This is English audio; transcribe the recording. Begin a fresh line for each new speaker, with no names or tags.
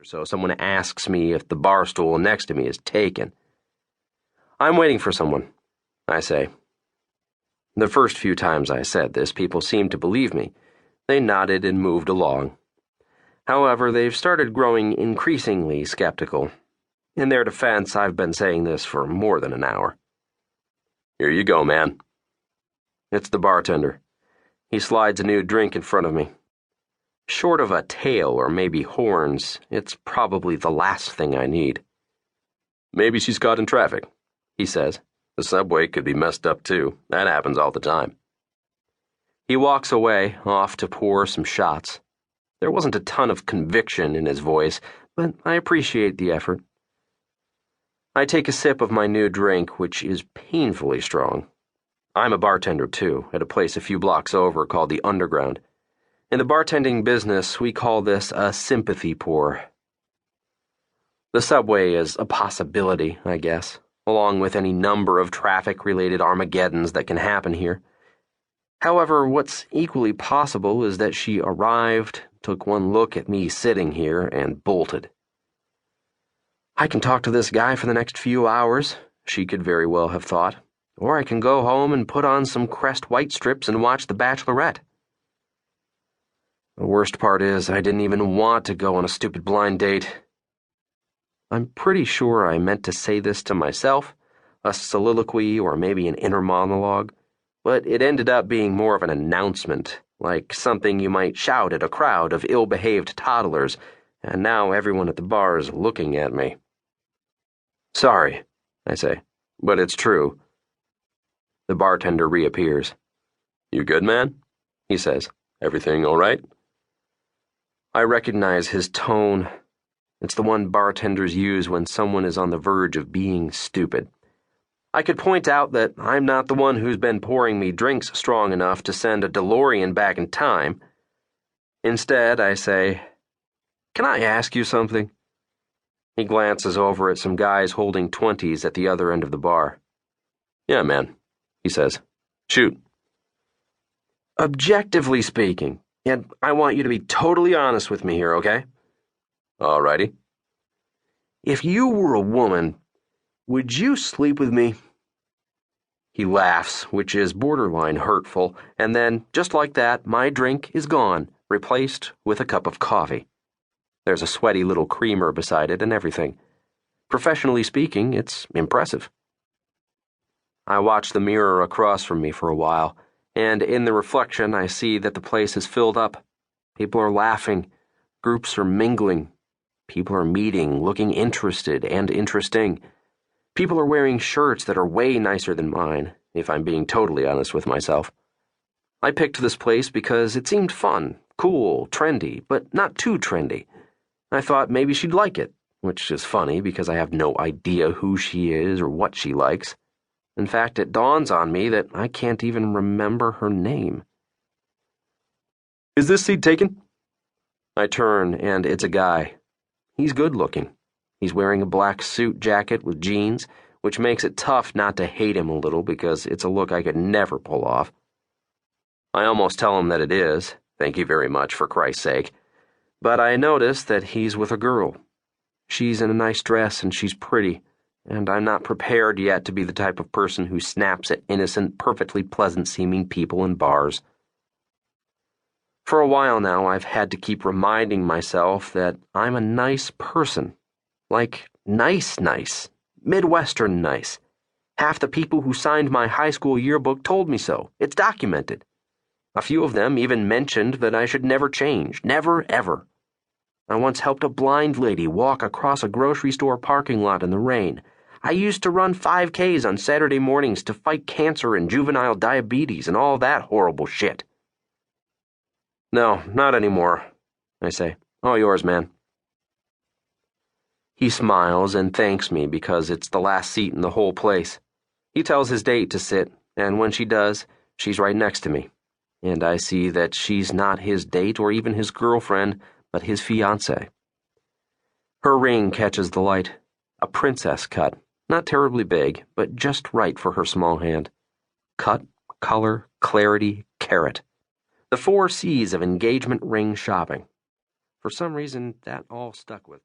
So someone asks me if the bar stool next to me is taken. "I'm waiting for someone," I say. The first few times I said this, people seemed to believe me. They nodded and moved along. However, they've started growing increasingly skeptical. In their defense, I've been saying this for more than an hour. "Here you go, man." It's the bartender. He slides a new drink in front of me. Short of a tail or maybe horns, it's probably the last thing I need. "Maybe she's caught in traffic," he says. "The subway could be messed up too. That happens all the time." He walks away, off to pour some shots. There wasn't a ton of conviction in his voice, but I appreciate the effort. I take a sip of my new drink, which is painfully strong. I'm a bartender too, at a place a few blocks over called the Underground. In the bartending business, we call this a sympathy pour. The subway is a possibility, I guess, along with any number of traffic-related Armageddons that can happen here. However, what's equally possible is that she arrived, took one look at me sitting here, and bolted. I can talk to this guy for the next few hours, she could very well have thought, or I can go home and put on some Crest white strips and watch The Bachelorette. The worst part is, I didn't even want to go on a stupid blind date. I'm pretty sure I meant to say this to myself, a soliloquy or maybe an inner monologue, but it ended up being more of an announcement, like something you might shout at a crowd of ill-behaved toddlers, and now everyone at the bar is looking at me. "Sorry," I say, "but it's true." The bartender reappears. "You good, man?" he says. "Everything all right?" I recognize his tone. It's the one bartenders use when someone is on the verge of being stupid. I could point out that I'm not the one who's been pouring me drinks strong enough to send a DeLorean back in time. Instead, I say, "Can I ask you something?" He glances over at some guys holding 20s at the other end of the bar. "Yeah, man," he says. "Shoot." "Objectively speaking, and I want you to be totally honest with me here, okay?" "All righty." "If you were a woman, would you sleep with me?" He laughs, which is borderline hurtful, and then, just like that, my drink is gone, replaced with a cup of coffee. There's a sweaty little creamer beside it and everything. Professionally speaking, it's impressive. I watch the mirror across from me for a while, and in the reflection I see that the place is filled up. People are laughing. Groups are mingling. People are meeting, looking interested and interesting. People are wearing shirts that are way nicer than mine, if I'm being totally honest with myself. I picked this place because it seemed fun, cool, trendy, but not too trendy. I thought maybe she'd like it, which is funny because I have no idea who she is or what she likes. In fact, it dawns on me that I can't even remember her name. "Is this seat taken?" I turn, and it's a guy. He's good-looking. He's wearing a black suit jacket with jeans, which makes it tough not to hate him a little because it's a look I could never pull off. I almost tell him that it is, thank you very much for Christ's sake, but I notice that he's with a girl. She's in a nice dress and she's pretty, and I'm not prepared yet to be the type of person who snaps at innocent, perfectly pleasant-seeming people in bars. For a while now, I've had to keep reminding myself that I'm a nice person. Like, nice. Midwestern nice. Half the people who signed my high school yearbook told me so. It's documented. A few of them even mentioned that I should never change. Never, ever. I once helped a blind lady walk across a grocery store parking lot in the rain. I used to run 5Ks on Saturday mornings to fight cancer and juvenile diabetes and all that horrible shit. "No, not anymore," I say. "All yours, man." He smiles and thanks me because it's the last seat in the whole place. He tells his date to sit, and when she does, she's right next to me. And I see that she's not his date or even his girlfriend, but his fiancée. Her ring catches the light. A princess cut. Not terribly big, but just right for her small hand. Cut, color, clarity, carat. The 4 C's of engagement ring shopping. For some reason, that all stuck with me.